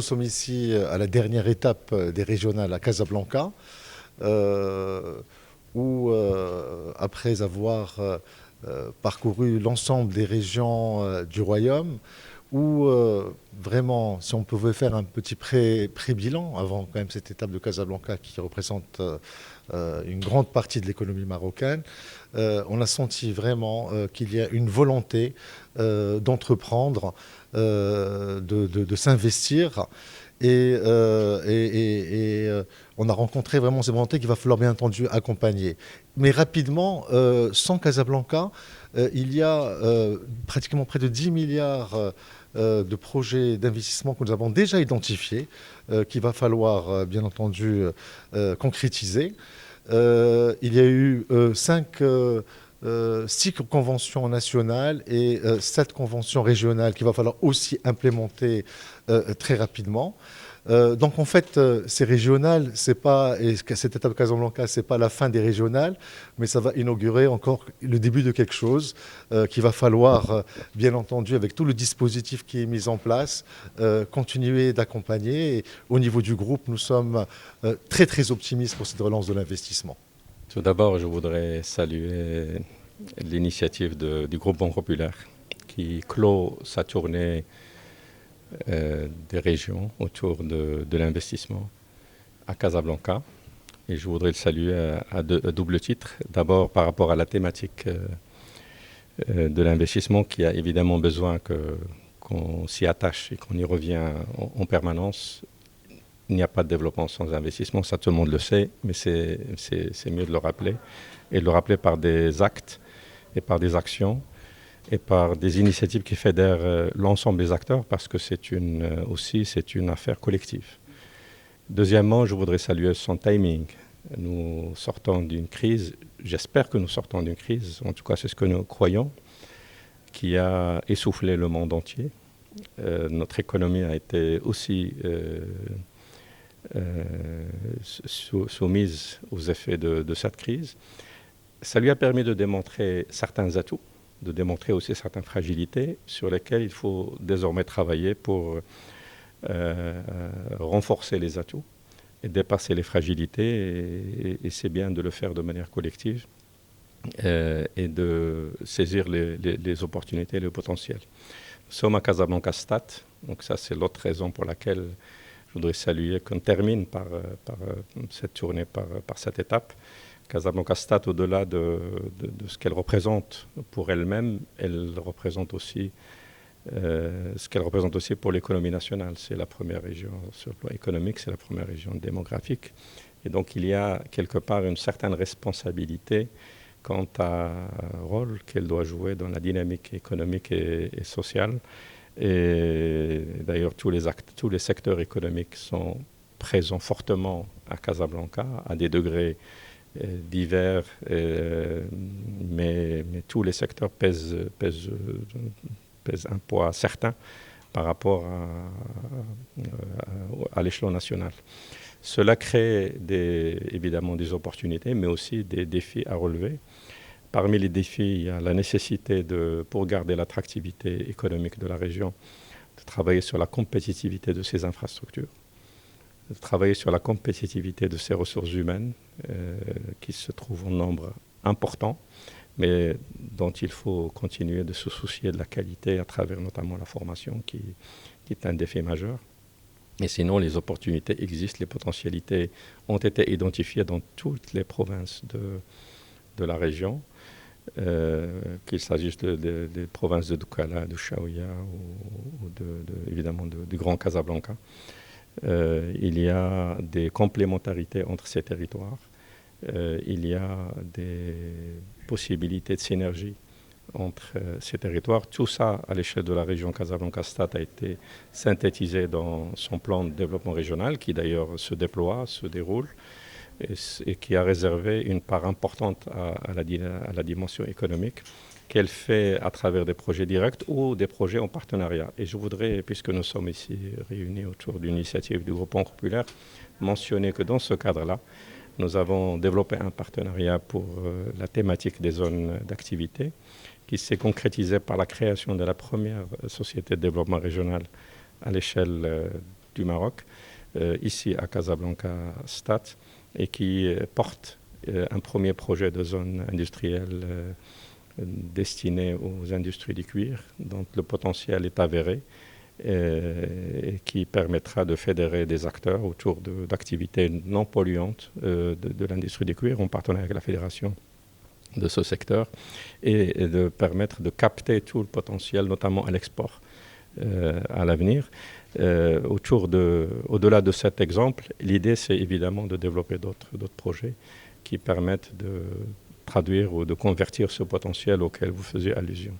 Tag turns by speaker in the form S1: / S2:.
S1: sommes ici à la dernière étape des régionales à Casablanca, où, après avoir parcouru l'ensemble des régions du royaume, où vraiment, si on pouvait faire un petit pré-bilan avant quand même cette étape de Casablanca qui représente une grande partie de l'économie marocaine, on a senti vraiment qu'il y a une volonté d'entreprendre, de s'investir. On a rencontré vraiment ces volontés qu'il va falloir bien entendu accompagner. Mais rapidement, sans Casablanca, il y a pratiquement près de 10 milliards de projets d'investissement que nous avons déjà identifiés, qu'il va falloir bien entendu concrétiser. Il y a eu 6 conventions nationales et 7 conventions régionales qu'il va falloir aussi implémenter très rapidement. Donc en fait, ces régionales, c'est pas, et cette étape de Casablanca, c'est pas la fin des régionales, mais ça va inaugurer encore le début de quelque chose qu'il va falloir, bien entendu, avec tout le dispositif qui est mis en place, continuer d'accompagner. Et au niveau du groupe, nous sommes très très optimistes pour cette relance de l'investissement.
S2: Tout d'abord, je voudrais saluer l'initiative du groupe Banque Populaire qui clôt sa tournée des régions autour de l'investissement à Casablanca. Et je voudrais le saluer à double titre. D'abord par rapport à la thématique de l'investissement qui a évidemment besoin qu'on s'y attache et qu'on y revient en permanence. Il n'y a pas de développement sans investissement, ça tout le monde le sait, mais c'est mieux de le rappeler. Et de le rappeler par des actes et par des actions et par des initiatives qui fédèrent l'ensemble des acteurs parce que c'est une affaire collective. Deuxièmement, je voudrais saluer son timing. Nous sortons d'une crise, j'espère que nous sortons d'une crise, en tout cas c'est ce que nous croyons, qui a essoufflé le monde entier. Notre économie a été aussi soumise aux effets de cette crise. Ça lui a permis de démontrer certains atouts, de démontrer aussi certaines fragilités sur lesquelles il faut désormais travailler pour renforcer les atouts et dépasser les fragilités. Et c'est bien de le faire de manière collective et de saisir les opportunités et le potentiel. Nous sommes à Casablanca Stade, donc ça c'est l'autre raison pour laquelle je voudrais saluer qu'on termine par cette tournée, par cette étape. Casablanca Stade, au-delà de ce qu'elle représente pour elle-même, elle représente aussi ce qu'elle représente aussi pour l'économie nationale. C'est la première région sur le plan économique, c'est la première région démographique. Et donc il y a quelque part une certaine responsabilité quant à rôle qu'elle doit jouer dans la dynamique économique et sociale. Et d'ailleurs, tous les secteurs économiques sont présents fortement à Casablanca, à des degrés divers, mais tous les secteurs pèsent un poids certain par rapport à l'échelon national. Cela crée évidemment des opportunités, mais aussi des défis à relever. Parmi les défis, il y a la nécessité, pour garder l'attractivité économique de la région, de travailler sur la compétitivité de ses infrastructures, de travailler sur la compétitivité de ses ressources humaines, qui se trouvent en nombre important, mais dont il faut continuer de se soucier de la qualité à travers notamment la formation, qui est un défi majeur. Et sinon, les opportunités existent, les potentialités ont été identifiées dans toutes les provinces de la région. Qu'il s'agisse des provinces de Doukala, de Chaouia ou évidemment du Grand Casablanca. Il y a des complémentarités entre ces territoires. Il y a des possibilités de synergie entre ces territoires. Tout ça, à l'échelle de la région Casablanca-Stade, a été synthétisé dans son plan de développement régional, qui d'ailleurs se déploie, se déroule, et qui a réservé une part importante à la dimension économique qu'elle fait à travers des projets directs ou des projets en partenariat. Et je voudrais, puisque nous sommes ici réunis autour d'une initiative du groupe Banque Populaire, mentionner que dans ce cadre-là, nous avons développé un partenariat pour la thématique des zones d'activité qui s'est concrétisé par la création de la première société de développement régional à l'échelle du Maroc, ici à Casablanca Stad, et qui porte un premier projet de zone industrielle destinée aux industries du cuir, dont le potentiel est avéré, et qui permettra de fédérer des acteurs autour d'activités non polluantes de l'industrie du cuir, en partenariat avec la fédération de ce secteur, et de permettre de capter tout le potentiel, notamment à l'export à l'avenir. Au-delà de cet exemple, l'idée, c'est évidemment de développer d'autres projets qui permettent de traduire ou de convertir ce potentiel auquel vous faisiez allusion.